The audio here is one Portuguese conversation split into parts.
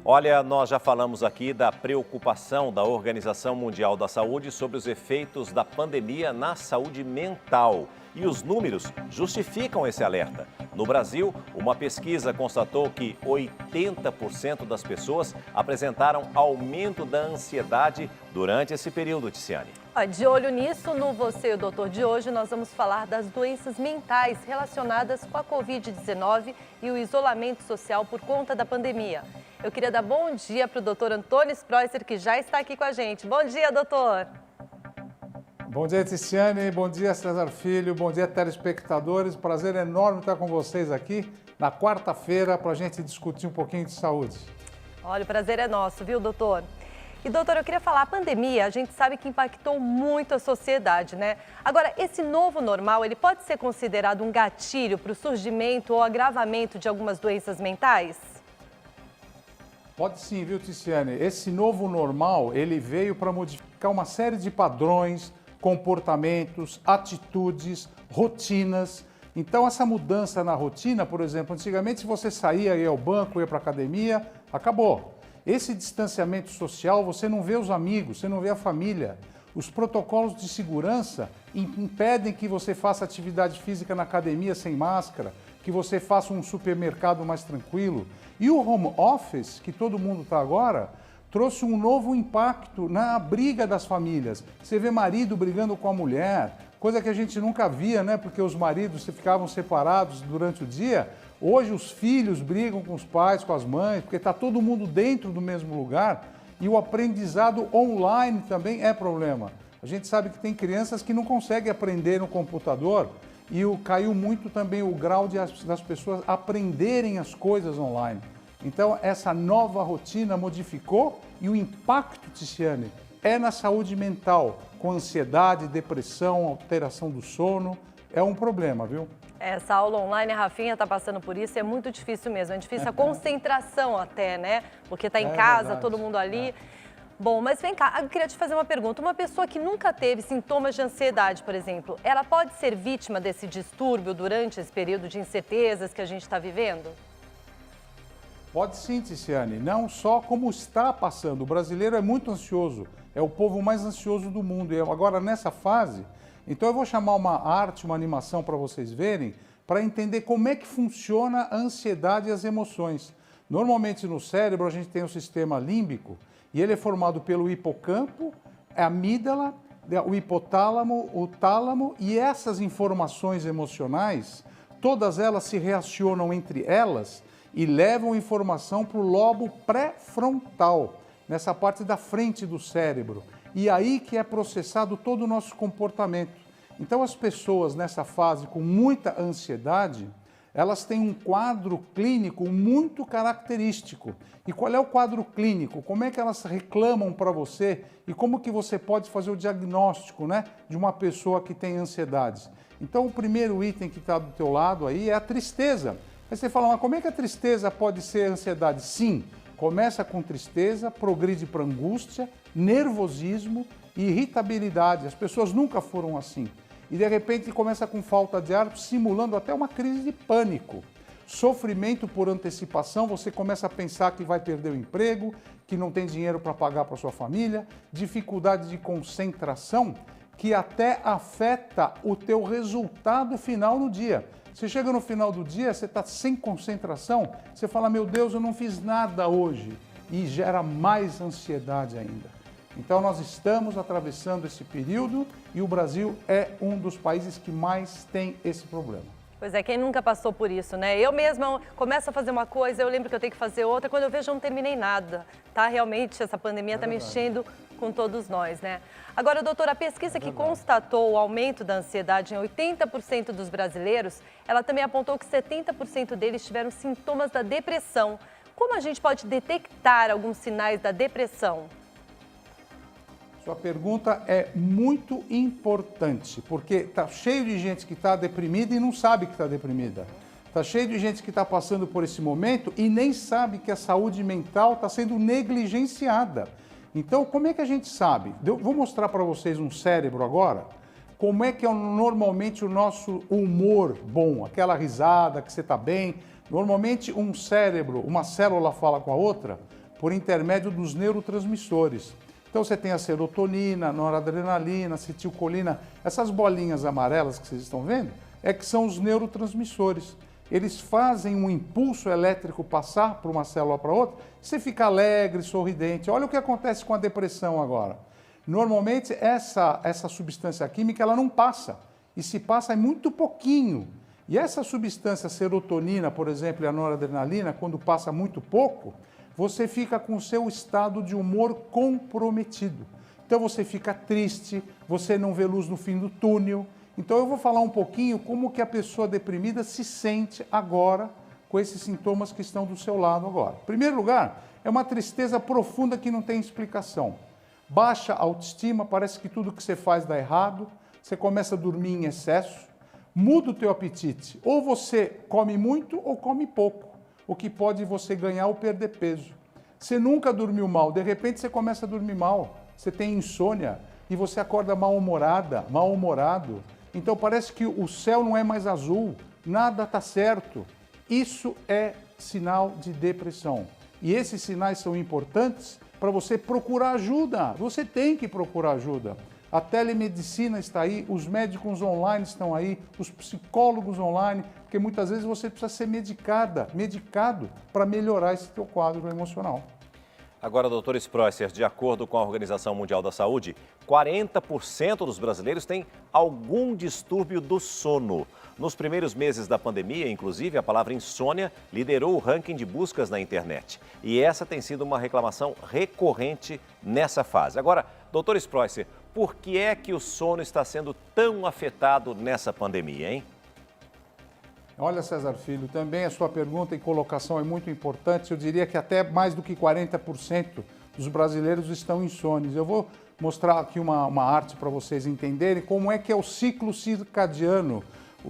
Olha, nós já falamos aqui da preocupação da Organização Mundial da Saúde sobre os efeitos da pandemia na saúde mental. E os números justificam esse alerta. No Brasil, uma pesquisa constatou que 80% das pessoas apresentaram aumento da ansiedade durante esse período, Ticiane. De olho nisso, no Você e o Doutor de hoje, nós vamos falar das doenças mentais relacionadas com a Covid-19 e o isolamento social por conta da pandemia. Eu queria dar bom dia para o doutor Antônio Spreuser, que já está aqui com a gente. Bom dia, doutor! Bom dia, Ticiane. Bom dia, César Filho. Bom dia, telespectadores. Prazer enorme estar com vocês aqui na quarta-feira para a gente discutir um pouquinho de saúde. Olha, o prazer é nosso, viu, doutor? E, doutor, eu queria falar, a pandemia, a gente sabe que impactou muito a sociedade, né? Agora, esse novo normal, ele pode ser considerado um gatilho para o surgimento ou agravamento de algumas doenças mentais? Pode sim, viu, Ticiane? Esse novo normal, ele veio para modificar uma série de padrões, comportamentos, atitudes, rotinas. Então, essa mudança na rotina, por exemplo, antigamente se você saía, ia ao banco, ia para a academia, acabou. Esse distanciamento social, você não vê os amigos, você não vê a família. Os protocolos de segurança impedem que você faça atividade física na academia sem máscara, que você faça um supermercado mais tranquilo. E o home office, que todo mundo está agora, trouxe um novo impacto na briga das famílias. Você vê marido brigando com a mulher, coisa que a gente nunca via, né? Porque os maridos ficavam separados durante o dia. Hoje os filhos brigam com os pais, com as mães, porque está todo mundo dentro do mesmo lugar. E o aprendizado online também é problema. A gente sabe que tem crianças que não conseguem aprender no computador e caiu muito também o grau das pessoas aprenderem as coisas online. Então, essa nova rotina modificou e o impacto, Ticiane, é na saúde mental, com ansiedade, depressão, alteração do sono. É um problema, viu? Essa aula online, a Rafinha está passando por isso, é muito difícil mesmo. É difícil a concentração até, né? Porque está em casa, verdade. Todo mundo ali. Bom, mas vem cá, eu queria te fazer uma pergunta. Uma pessoa que nunca teve sintomas de ansiedade, por exemplo, ela pode ser vítima desse distúrbio durante esse período de incertezas que a gente está vivendo? Pode sim, Ticiane. Não só como está passando. O brasileiro é muito ansioso. É o povo mais ansioso do mundo. E agora, nessa fase, então eu vou chamar uma arte, uma animação para vocês verem, para entender como é que funciona a ansiedade e as emoções. Normalmente no cérebro a gente tem o sistema límbico e ele é formado pelo hipocampo, a amígdala, o hipotálamo, o tálamo, e essas informações emocionais, todas elas se reacionam entre elas e levam informação para o lobo pré-frontal, nessa parte da frente do cérebro. E aí que é processado todo o nosso comportamento. Então as pessoas nessa fase com muita ansiedade, elas têm um quadro clínico muito característico. E qual é o quadro clínico? Como é que elas reclamam para você e como que você pode fazer o diagnóstico, né, de uma pessoa que tem ansiedades? Então o primeiro item que está do teu lado aí é a tristeza. Aí você fala, mas como é que a tristeza pode ser ansiedade? Sim, começa com tristeza, progride para angústia, nervosismo e irritabilidade. As pessoas nunca foram assim. E de repente começa com falta de ar, simulando até uma crise de pânico. Sofrimento por antecipação, você começa a pensar que vai perder o emprego, que não tem dinheiro para pagar para sua família, dificuldade de concentração, que até afeta o teu resultado final no dia. Você chega no final do dia, você está sem concentração, você fala, meu Deus, eu não fiz nada hoje, e gera mais ansiedade ainda. Então nós estamos atravessando esse período e o Brasil é um dos países que mais tem esse problema. Pois é, quem nunca passou por isso, né? Eu mesma começo a fazer uma coisa, eu lembro que eu tenho que fazer outra, quando eu vejo eu não terminei nada, tá? Realmente essa pandemia está mexendo com todos nós, né? Agora, doutora, a pesquisa que constatou o aumento da ansiedade em 80% dos brasileiros, ela também apontou que 70% deles tiveram sintomas da depressão. Como a gente pode detectar alguns sinais da depressão? Sua pergunta é muito importante, porque está cheio de gente que está deprimida e não sabe que está deprimida. Está cheio de gente que está passando por esse momento e nem sabe que a saúde mental está sendo negligenciada. Então, como é que a gente sabe? Eu vou mostrar para vocês um cérebro agora, como é que é normalmente o nosso humor bom, aquela risada que você está bem. Normalmente um cérebro, uma célula fala com a outra por intermédio dos neurotransmissores. Então você tem a serotonina, a noradrenalina, a acetilcolina, essas bolinhas amarelas que vocês estão vendo, é que são os neurotransmissores. Eles fazem um impulso elétrico passar por uma célula para outra, você fica alegre, sorridente. Olha o que acontece com a depressão agora. Normalmente essa substância química ela não passa, e se passa é muito pouquinho. E essa substância serotonina, por exemplo, e a noradrenalina, quando passa muito pouco, você fica com o seu estado de humor comprometido. Então você fica triste, você não vê luz no fim do túnel. Então eu vou falar um pouquinho como que a pessoa deprimida se sente agora com esses sintomas que estão do seu lado agora. Em primeiro lugar, é uma tristeza profunda que não tem explicação. Baixa autoestima, parece que tudo que você faz dá errado, você começa a dormir em excesso, muda o teu apetite. Ou você come muito ou come pouco, o que pode você ganhar ou perder peso. Você nunca dormiu mal, de repente você começa a dormir mal, você tem insônia e você acorda mal-humorada, mal-humorado. Então parece que o céu não é mais azul, nada está certo. Isso é sinal de depressão. E esses sinais são importantes para você procurar ajuda. Você tem que procurar ajuda. A telemedicina está aí, os médicos online estão aí, os psicólogos online, porque muitas vezes você precisa ser medicado para melhorar esse teu quadro emocional. Agora, doutor Spreuser, de acordo com a Organização Mundial da Saúde, 40% dos brasileiros têm algum distúrbio do sono. Nos primeiros meses da pandemia, inclusive, a palavra insônia liderou o ranking de buscas na internet. E essa tem sido uma reclamação recorrente nessa fase. Agora, doutor Spreuser, por que é que o sono está sendo tão afetado nessa pandemia, hein? Olha, César Filho, também a sua pergunta e colocação é muito importante. Eu diria que até mais do que 40% dos brasileiros estão insônios. Eu vou mostrar aqui uma arte para vocês entenderem como é que é o ciclo circadiano.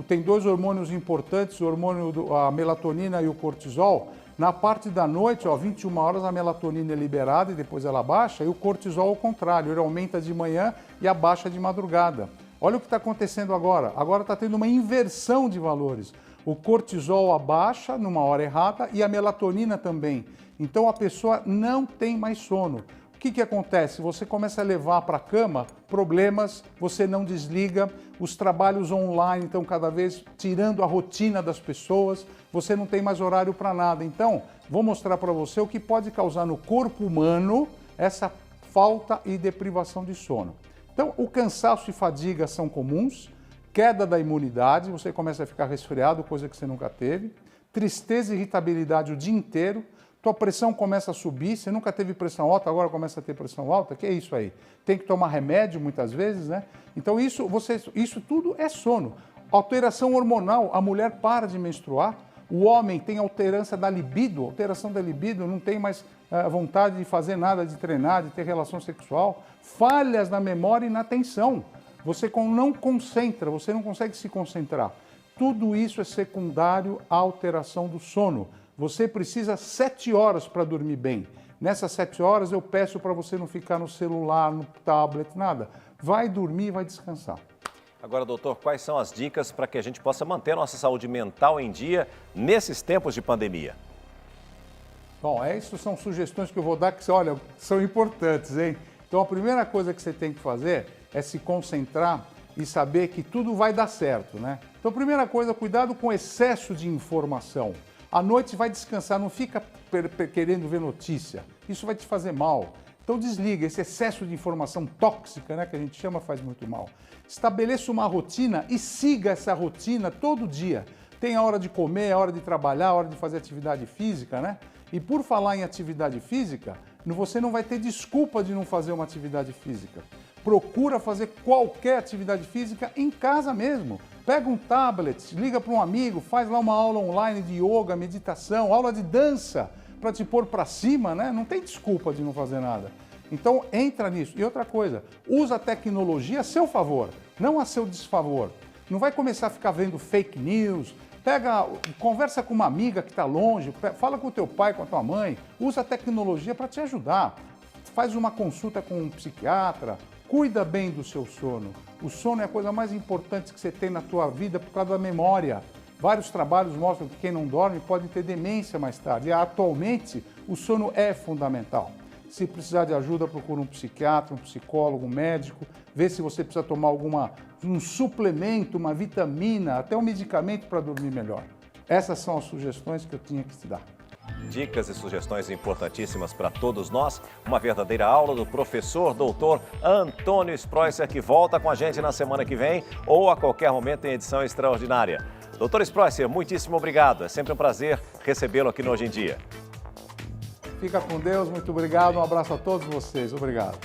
Tem dois hormônios importantes, a melatonina e o cortisol. Na parte da noite, 21 horas, a melatonina é liberada e depois ela baixa, e o cortisol ao contrário, ele aumenta de manhã e abaixa de madrugada. Olha o que está acontecendo agora. Agora está tendo uma inversão de valores. O cortisol abaixa numa hora errada e a melatonina também. Então a pessoa não tem mais sono. O que acontece? Você começa a levar para a cama problemas, você não desliga, os trabalhos online estão cada vez tirando a rotina das pessoas, você não tem mais horário para nada. Então, vou mostrar para você o que pode causar no corpo humano essa falta e deprivação de sono. Então, o cansaço e fadiga são comuns, queda da imunidade, você começa a ficar resfriado, coisa que você nunca teve, tristeza e irritabilidade o dia inteiro, tua pressão começa a subir, você nunca teve pressão alta, agora começa a ter pressão alta, que é isso aí? Tem que tomar remédio muitas vezes, né? Então isso tudo é sono. Alteração hormonal, a mulher para de menstruar, o homem tem alteração da libido, não tem mais vontade de fazer nada, de treinar, de ter relação sexual, falhas na memória e na atenção. Você não concentra, você não consegue se concentrar. Tudo isso é secundário à alteração do sono. Você precisa 7 horas para dormir bem. Nessas 7 horas eu peço para você não ficar no celular, no tablet, nada. Vai dormir, vai descansar. Agora, doutor, quais são as dicas para que a gente possa manter a nossa saúde mental em dia nesses tempos de pandemia? Bom, essas são sugestões que eu vou dar que, olha, são importantes, hein? Então a primeira coisa que você tem que fazer é se concentrar e saber que tudo vai dar certo, né? Então a primeira coisa, cuidado com o excesso de informação. À noite vai descansar, não fica querendo ver notícia. Isso vai te fazer mal. Então desliga, esse excesso de informação tóxica, né, que a gente chama, faz muito mal. Estabeleça uma rotina e siga essa rotina todo dia. Tem a hora de comer, a hora de trabalhar, a hora de fazer atividade física, né? E por falar em atividade física, você não vai ter desculpa de não fazer uma atividade física. Procura fazer qualquer atividade física em casa mesmo. Pega um tablet, liga para um amigo, faz lá uma aula online de yoga, meditação, aula de dança, para te pôr para cima, né? Não tem desculpa de não fazer nada. Então entra nisso. E outra coisa, usa a tecnologia a seu favor, não a seu desfavor. Não vai começar a ficar vendo fake news. Conversa com uma amiga que está longe, fala com o teu pai, com a tua mãe, usa a tecnologia para te ajudar. Faz uma consulta com um psiquiatra, cuida bem do seu sono. O sono é a coisa mais importante que você tem na tua vida por causa da memória. Vários trabalhos mostram que quem não dorme pode ter demência mais tarde. E atualmente, O sono é fundamental. Se precisar de ajuda, procura um psiquiatra, um psicólogo, um médico, vê se você precisa tomar um suplemento, uma vitamina, até um medicamento para dormir melhor. Essas são as sugestões que eu tinha que te dar. Dicas e sugestões importantíssimas para todos nós. Uma verdadeira aula do professor doutor Antônio Spreuser, que volta com a gente na semana que vem ou a qualquer momento em edição extraordinária. Doutor Spreuser, muitíssimo obrigado. É sempre um prazer recebê-lo aqui no Hoje em Dia. Fica com Deus, muito obrigado, um abraço a todos vocês, obrigado.